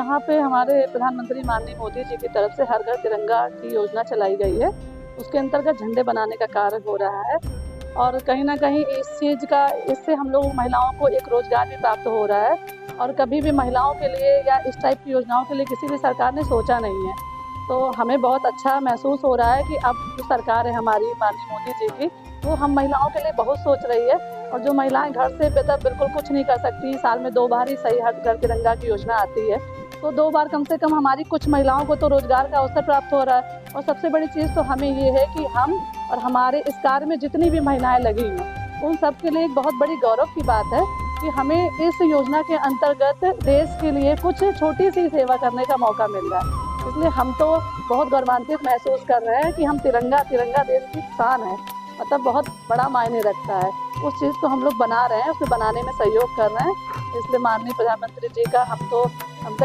यहाँ पे हमारे प्रधानमंत्री माननीय मोदी जी की तरफ से हर घर तिरंगा की योजना चलाई गई है। उसके अंतर्गत झंडे बनाने का कार्य हो रहा है और कहीं न कहीं इससे हम लोग महिलाओं को एक रोज़गार भी प्राप्त हो रहा है और कभी भी महिलाओं के लिए या इस टाइप की योजनाओं के लिए किसी भी सरकार ने सोचा नहीं है। तो हमें बहुत अच्छा महसूस हो रहा है कि अब जो सरकार है हमारी माननीय मोदी जी की, वो हम महिलाओं के लिए बहुत सोच रही है और जो महिलाएं घर से बेहतर बिल्कुल कुछ नहीं कर सकती, साल में 2 बार ही सही हर घर तिरंगा की योजना आती है, तो 2 बार कम से कम हमारी कुछ महिलाओं को तो रोज़गार का अवसर प्राप्त हो रहा है। और सबसे बड़ी चीज़ तो हमें ये है कि हम और हमारे इस कार्य में जितनी भी महिलाएं लगी हैं, उन सब के लिए एक बहुत बड़ी गौरव की बात है कि हमें इस योजना के अंतर्गत देश के लिए कुछ छोटी सी सेवा करने का मौका मिल रहा है। इसलिए हम तो बहुत गौरवान्वित महसूस कर रहे हैं कि हम तिरंगा देश की शान है, मतलब बहुत बड़ा मायने रखता है। उस चीज़ को हम लोग बना रहे हैं, उसे बनाने में सहयोग कर रहे हैं। इसलिए माननीय प्रधानमंत्री जी का हम तो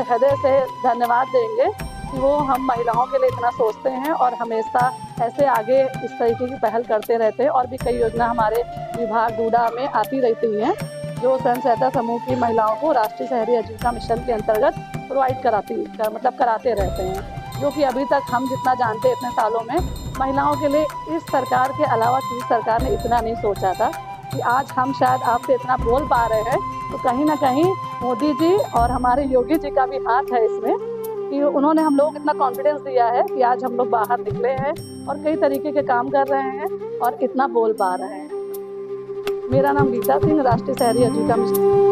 हृदय से धन्यवाद देंगे कि वो हम महिलाओं के लिए इतना सोचते हैं और हमेशा ऐसे आगे इस तरीके की पहल करते रहते हैं। और भी कई योजना हमारे विभाग डूडा में आती रहती हैं, जो स्वयं सहायता समूह की महिलाओं को राष्ट्रीय शहरी आजीविका मिशन के अंतर्गत प्रोवाइड कराते रहते हैं, जो कि अभी तक हम जितना जानते हैं इतने सालों में महिलाओं के लिए इस सरकार के अलावा किसी सरकार ने इतना नहीं सोचा था कि आज हम शायद आपसे इतना बोल पा रहे हैं। तो कहीं ना कहीं मोदी जी और हमारे योगी जी का भी हाथ है इसमें कि उन्होंने हम लोगों को इतना कॉन्फिडेंस दिया है कि आज हम लोग बाहर निकले हैं और कई तरीके के काम कर रहे हैं और इतना बोल पा रहे हैं। मेरा नाम गीता सिंह, राष्ट्रीय शहरी आजीविका मिशन।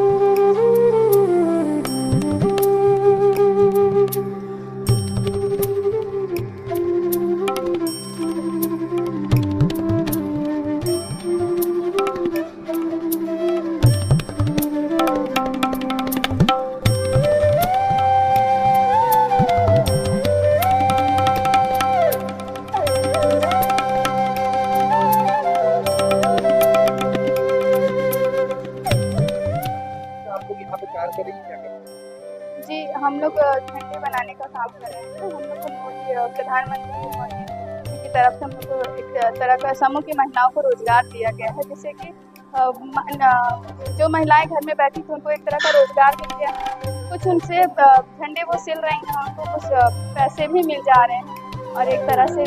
जी, हम लोग झंडे बनाने का काम कर रहे हैं। हम लोग को प्रधानमंत्री मोदी जी की तरफ से हम लोग को एक तरह का समूह की महिलाओं को रोजगार दिया गया है, जिससे कि जो महिलाएं घर में बैठी थी उनको एक तरह का रोजगार मिल गया है। कुछ उनसे झंडे वो सिल रही हैं, उनको कुछ पैसे भी मिल जा रहे हैं और एक तरह से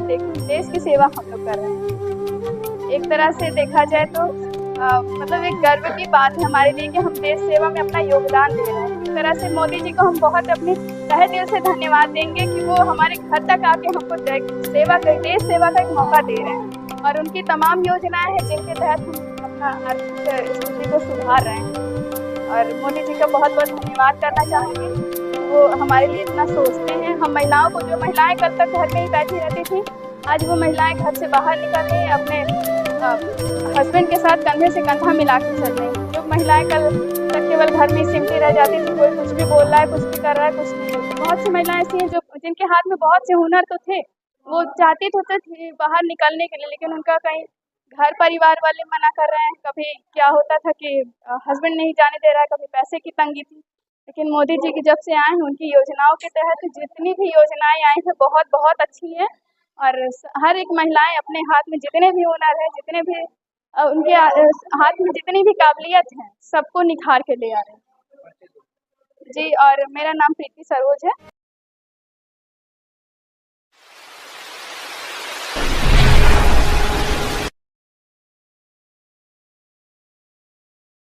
देश की सेवा हम लोग कर रहे हैं। एक तरह से देखा जाए तो मतलब एक गर्व की बात है हमारे लिए कि हम देश सेवा में अपना योगदान दे रहे हैं। इस तरह से मोदी जी को हम बहुत अपने तहे दिल से धन्यवाद देंगे कि वो हमारे घर तक आके हमको देश सेवा का एक मौका दे रहे हैं और उनकी तमाम योजनाएं हैं जिनके तहत हम अपना आर्थिक स्थिति को सुधार रहे हैं। और मोदी जी का बहुत बहुत धन्यवाद करना चाहेंगे, वो हमारे लिए इतना सोचते हैं। हम महिलाओं को, जो महिलाएं कल तक घर में ही बैठी रहती थी, आज वो महिलाएं घर से बाहर निकल रही हैं, अपने हस्बैंड के साथ कंधे से कंधा मिला के चल रही हैं। जो महिलाएं कल तक केवल घर में सिमटी रह जाती थी, कोई कुछ भी बोल रहा है, कुछ भी कर रहा है, कुछ नहीं। बहुत सी महिलाएं ऐसी हैं जो जिनके हाथ में बहुत से हुनर तो थे, वो चाहती तो थी बाहर निकलने के लिए, लेकिन उनका कहीं घर परिवार वाले मना कर रहे हैं। कभी क्या होता था कि हस्बैंड नहीं जाने दे रहा है, कभी पैसे की तंगी थी। लेकिन मोदी जी की जब से आए हैं, उनकी योजनाओं के तहत जितनी भी योजनाएं आई हैं बहुत बहुत अच्छी हैं और हर एक महिलाएं अपने हाथ में जितने भी हुनर है, जितने भी उनके हाथ में जितनी भी काबिलियत है, सबको निखार के ले आ रहे हैं। जी, और मेरा नाम प्रीति सरोज है।